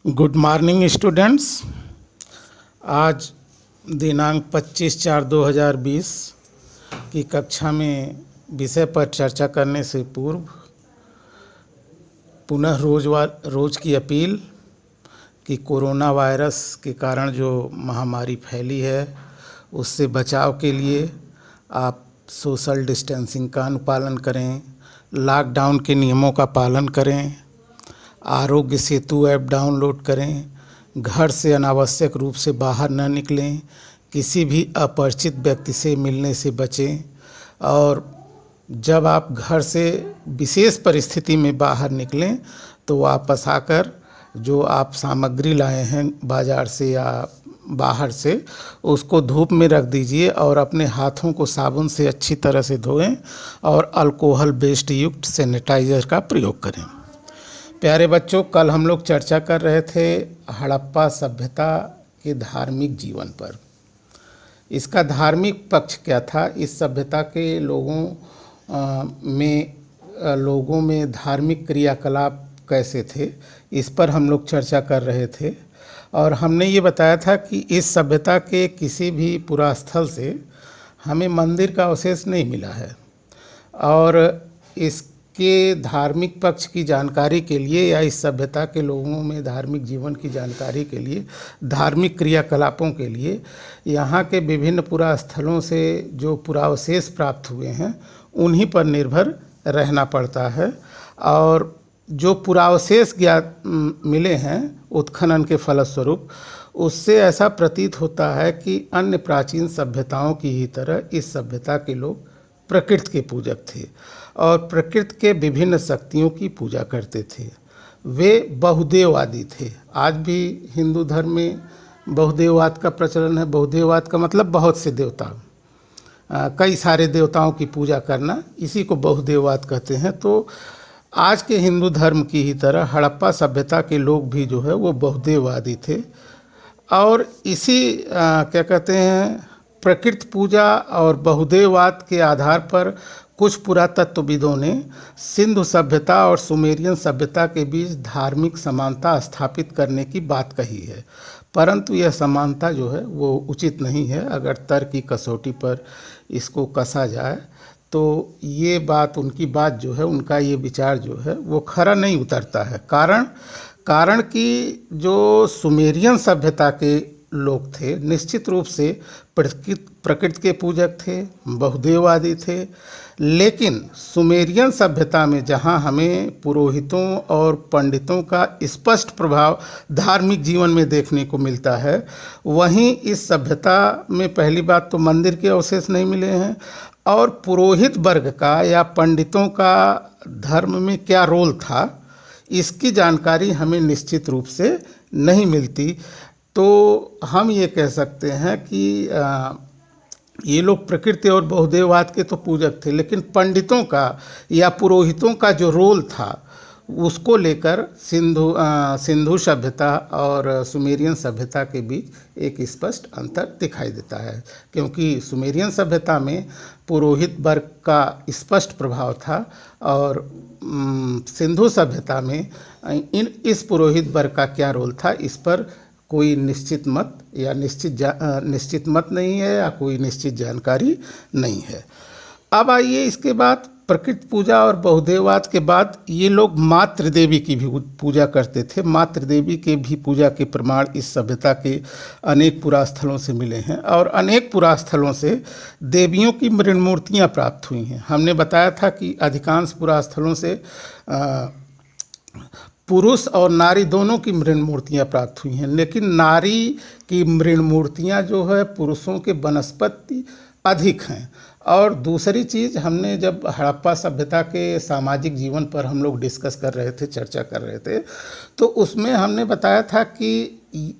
Good morning students. आज दिनांक 25/4/2020 की कक्षा में विषय पर चर्चा करने से पूर्व पुनः रोज़ की अपील कि कोरोना वायरस के कारण जो महामारी फैली है उससे बचाव के लिए आप सोशल डिस्टेंसिंग का अनुपालन करें, लॉकडाउन के नियमों का पालन करें, आरोग्य सेतु ऐप डाउनलोड करें, घर से अनावश्यक रूप से बाहर न निकलें, किसी भी अपरिचित व्यक्ति से मिलने से बचें और जब आप घर से विशेष परिस्थिति में बाहर निकलें तो वापस आकर जो आप सामग्री लाए हैं बाज़ार से या बाहर से उसको धूप में रख दीजिए और अपने हाथों को साबुन से अच्छी तरह से धोएं और अल्कोहल बेस्ड युक्त सैनिटाइज़र का प्रयोग करें। प्यारे बच्चों, कल हम लोग चर्चा कर रहे थे हड़प्पा सभ्यता के धार्मिक जीवन पर। इसका धार्मिक पक्ष क्या था, इस सभ्यता के लोगों में धार्मिक क्रियाकलाप कैसे थे, इस पर हम लोग चर्चा कर रहे थे। और हमने ये बताया था कि इस सभ्यता के किसी भी पुरास्थल से हमें मंदिर का अवशेष नहीं मिला है और इसके धार्मिक पक्ष की जानकारी के लिए या इस सभ्यता के लोगों में धार्मिक जीवन की जानकारी के लिए, धार्मिक क्रियाकलापों के लिए यहाँ के विभिन्न पुरास्थलों से जो पुरावशेष प्राप्त हुए हैं उन्हीं पर निर्भर रहना पड़ता है। और जो पुरावशेष मिले हैं उत्खनन के फलस्वरूप, उससे ऐसा प्रतीत होता है कि अन्य प्राचीन सभ्यताओं की ही तरह इस सभ्यता के लोग प्रकृति के पूजक थे और प्रकृति के विभिन्न शक्तियों की पूजा करते थे। वे बहुदेववादी थे। आज भी हिंदू धर्म में बहुदेववाद का प्रचलन है। बहुदेववाद का मतलब बहुत से देवता, कई सारे देवताओं की पूजा करना, इसी को बहुदेववाद कहते हैं। तो आज के हिंदू धर्म की ही तरह हड़प्पा सभ्यता के लोग भी जो है वो बहुदेववादी थे और इसी क्या कहते हैं प्रकृति पूजा और बहुदेववाद के आधार पर कुछ पुरातत्वविदों ने सिंधु सभ्यता और सुमेरियन सभ्यता के बीच धार्मिक समानता स्थापित करने की बात कही है, परंतु यह समानता जो है वो उचित नहीं है। अगर तर्क की कसौटी पर इसको कसा जाए तो ये बात, उनकी बात जो है, उनका ये विचार जो है वो खरा नहीं उतरता है। कारण कि जो सुमेरियन सभ्यता के लोग थे निश्चित रूप से प्रकृति के पूजक थे, बहुदेववादी थे, लेकिन सुमेरियन सभ्यता में जहाँ हमें पुरोहितों और पंडितों का स्पष्ट प्रभाव धार्मिक जीवन में देखने को मिलता है, वहीं इस सभ्यता में पहली बात तो मंदिर के अवशेष नहीं मिले हैं और पुरोहित वर्ग का या पंडितों का धर्म में क्या रोल था इसकी जानकारी हमें निश्चित रूप से नहीं मिलती। तो हम ये कह सकते हैं कि ये लोग प्रकृति और बहुदेववाद के तो पूजक थे, लेकिन पंडितों का या पुरोहितों का जो रोल था उसको लेकर सिंधु सभ्यता और सुमेरियन सभ्यता के बीच एक स्पष्ट अंतर दिखाई देता है, क्योंकि सुमेरियन सभ्यता में पुरोहित वर्ग का स्पष्ट प्रभाव था और सिंधु सभ्यता में इस पुरोहित वर्ग का क्या रोल था इस पर कोई निश्चित मत या निश्चित मत नहीं है या कोई निश्चित जानकारी नहीं है। अब आइए, इसके बाद प्रकृति पूजा और बहुदेववाद के बाद ये लोग मातृ देवी की भी पूजा करते थे। मातृ देवी के भी पूजा के प्रमाण इस सभ्यता के अनेक पुरास्थलों से मिले हैं और अनेक पुरास्थलों से देवियों की मृण मूर्तियाँ प्राप्त हुई हैं। हमने बताया था कि अधिकांश पुरास्थलों से पुरुष और नारी दोनों की मृण मूर्तियाँ प्राप्त हुई हैं, लेकिन नारी की मृण मूर्तियाँ जो है पुरुषों के बनस्पति अधिक हैं। और दूसरी चीज़, हमने जब हड़प्पा सभ्यता के सामाजिक जीवन पर हम लोग डिस्कस कर रहे थे, चर्चा कर रहे थे, तो उसमें हमने बताया था कि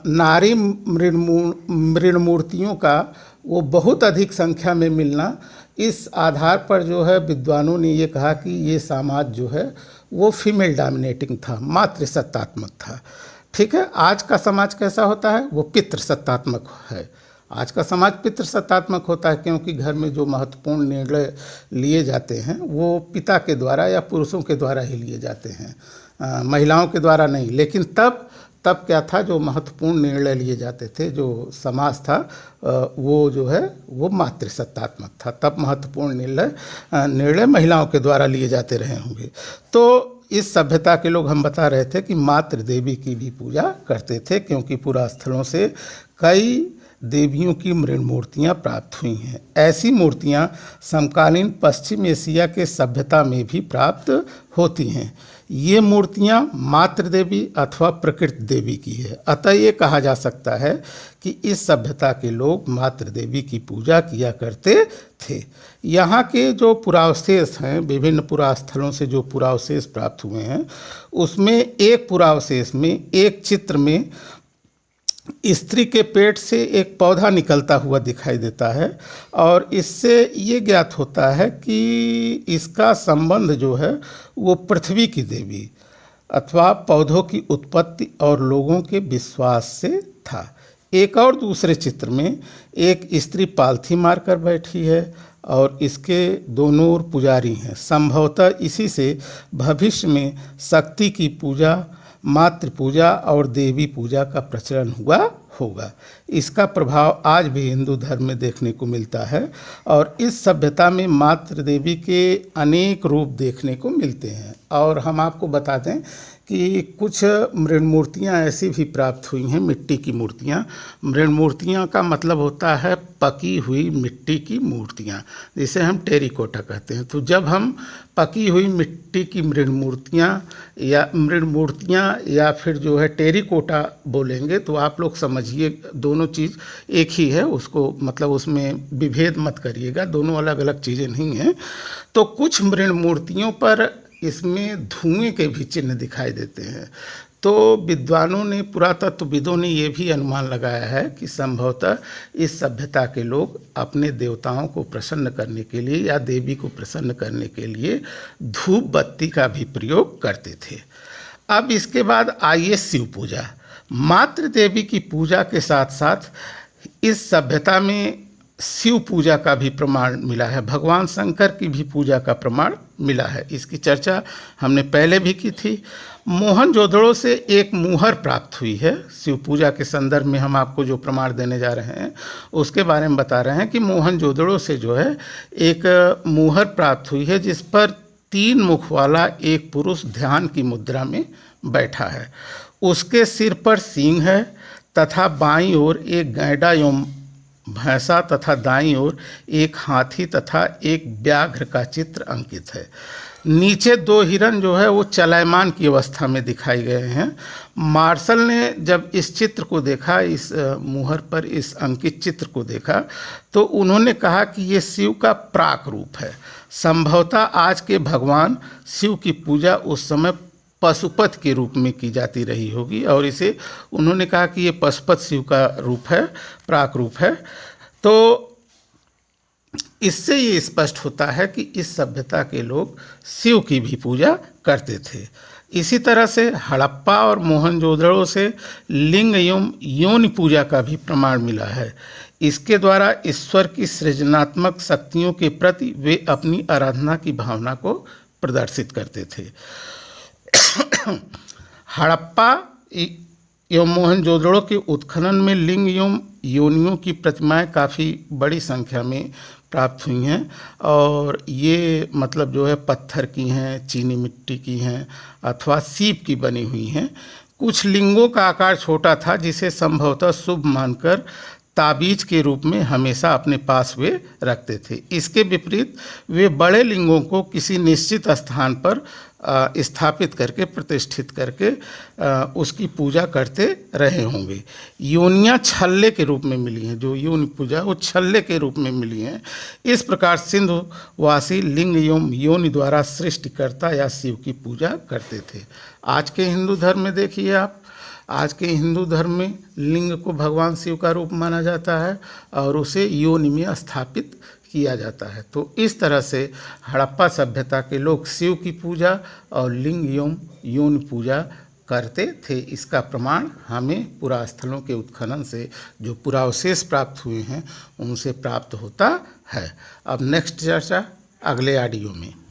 नारी मृण मूर्तियों का वो बहुत अधिक संख्या में मिलना, इस आधार पर जो है विद्वानों ने ये कहा कि ये समाज जो है वो फीमेल डोमिनेटिंग था, मातृसत्तात्मक था। ठीक है, आज का समाज कैसा होता है, वो पितृसत्तात्मक है। आज का समाज पितृसत्तात्मक होता है क्योंकि घर में जो महत्वपूर्ण निर्णय लिए जाते हैं वो पिता के द्वारा या पुरुषों के द्वारा ही लिए जाते हैं। महिलाओं के द्वारा नहीं। लेकिन तब क्या था, जो महत्वपूर्ण निर्णय लिए जाते थे, जो समाज था वो जो है वो मातृसत्तात्मक था। तब महत्वपूर्ण निर्णय महिलाओं के द्वारा लिए जाते रहे होंगे। तो इस सभ्यता के लोग, हम बता रहे थे कि मातृ देवी की भी पूजा करते थे, क्योंकि पुरास्थलों से कई देवियों की मृण मूर्तियाँ प्राप्त हुई हैं। ऐसी मूर्तियाँ समकालीन पश्चिम एशिया के सभ्यता में भी प्राप्त होती हैं। ये मूर्तियाँ मातृ देवी अथवा प्रकृति देवी की है। अतः ये कहा जा सकता है कि इस सभ्यता के लोग मातृ देवी की पूजा किया करते थे। यहाँ के जो पुरावशेष हैं, विभिन्न पुरास्थलों से जो पुरावशेष प्राप्त हुए हैं, उसमें एक पुरावशेष में, एक चित्र में स्त्री के पेट से एक पौधा निकलता हुआ दिखाई देता है, और इससे ये ज्ञात होता है कि इसका संबंध जो है वो पृथ्वी की देवी अथवा पौधों की उत्पत्ति और लोगों के विश्वास से था। एक और दूसरे चित्र में एक स्त्री पालथी मारकर बैठी है और इसके दोनों ओर पुजारी हैं। संभवतः इसी से भविष्य में शक्ति की पूजा, मातृ पूजा और देवी पूजा का प्रचलन हुआ होगा। इसका प्रभाव आज भी हिंदू धर्म में देखने को मिलता है, और इस सभ्यता में मातृ देवी के अनेक रूप देखने को मिलते हैं। और हम आपको बता दें कि कुछ मृण मूर्तियाँ ऐसी भी प्राप्त हुई हैं, मिट्टी की मूर्तियाँ। मृण मूर्तियाँ का मतलब होता है पकी हुई मिट्टी की मूर्तियाँ, जिसे हम टेरिकोटा कहते हैं। तो जब हम पकी हुई मिट्टी की मृण मूर्तियाँ या फिर जो है टेरिकोटा बोलेंगे, तो आप लोग समझिए दोनों चीज़ एक ही है, उसको मतलब उसमें विभेद मत करिएगा, दोनों अलग अलग चीज़ें नहीं हैं। तो कुछ मृण मूर्तियों पर इसमें धुएं के भी चिन्ह दिखाई देते हैं। तो विद्वानों ने, पुरातत्वविदों ने ये भी अनुमान लगाया है कि संभवतः इस सभ्यता के लोग अपने देवताओं को प्रसन्न करने के लिए या देवी को प्रसन्न करने के लिए धूप बत्ती का भी प्रयोग करते थे। अब इसके बाद आइए शिव पूजा। मातृ देवी की पूजा के साथ साथ इस सभ्यता में शिव पूजा का भी प्रमाण मिला है, भगवान शंकर की भी पूजा का प्रमाण मिला है। इसकी चर्चा हमने पहले भी की थी। मोहनजोदड़ो से एक मुहर प्राप्त हुई है। शिव पूजा के संदर्भ में हम आपको जो प्रमाण देने जा रहे हैं उसके बारे में बता रहे हैं कि मोहनजोदड़ो से जो है एक मुहर प्राप्त हुई है, जिस पर 3 मुख वाला एक पुरुष ध्यान की मुद्रा में बैठा है। उसके सिर पर सींग है तथा बाईं ओर एक गैंडा एवं भैंसा तथा दाईं ओर एक हाथी तथा एक व्याघ्र का चित्र अंकित है। नीचे 2 हिरण जो है वो चलायमान की अवस्था में दिखाई गए हैं। मार्शल ने जब इस चित्र को देखा, इस मुहर पर इस अंकित चित्र को देखा, तो उन्होंने कहा कि ये शिव का प्राक रूप है। संभवतः आज के भगवान शिव की पूजा उस समय पशुपत के रूप में की जाती रही होगी, और इसे उन्होंने कहा कि ये पशुपत शिव का रूप है, प्राक रूप है। तो इससे ये स्पष्ट होता है कि इस सभ्यता के लोग शिव की भी पूजा करते थे। इसी तरह से हड़प्पा और मोहनजोदड़ो से लिंग एवं योनि पूजा का भी प्रमाण मिला है। इसके द्वारा ईश्वर की सृजनात्मक शक्तियों के प्रति वे अपनी आराधना की भावना को प्रदर्शित करते थे। हड़प्पा एवं मोहनजोदड़ो के उत्खनन में लिंग एवं योनियों की प्रतिमाएं काफ़ी बड़ी संख्या में प्राप्त हुई हैं, और ये मतलब जो है पत्थर की हैं, चीनी मिट्टी की हैं अथवा सीप की बनी हुई हैं। कुछ लिंगों का आकार छोटा था, जिसे संभवतः शुभ मानकर ताबीज के रूप में हमेशा अपने पास वे रखते थे। इसके विपरीत वे बड़े लिंगों को किसी निश्चित स्थान पर स्थापित करके, प्रतिष्ठित करके उसकी पूजा करते रहे होंगे। योनियाँ छल्ले के रूप में मिली हैं, जो योनि पूजा वो छल्ले के रूप में मिली हैं। इस प्रकार सिंधुवासी लिंग एवं योनि द्वारा सृष्टिकर्ता या शिव की पूजा करते थे। आज के हिंदू धर्म में देखिए आप, आज के हिंदू धर्म में लिंग को भगवान शिव का रूप माना जाता है और उसे योनि में स्थापित किया जाता है। तो इस तरह से हड़प्पा सभ्यता के लोग शिव की पूजा और लिंग एवं योनि पूजा करते थे। इसका प्रमाण हमें पुरास्थलों के उत्खनन से जो पुरावशेष प्राप्त हुए हैं उनसे प्राप्त होता है। अब नेक्स्ट चर्चा अगले ऑडियो में।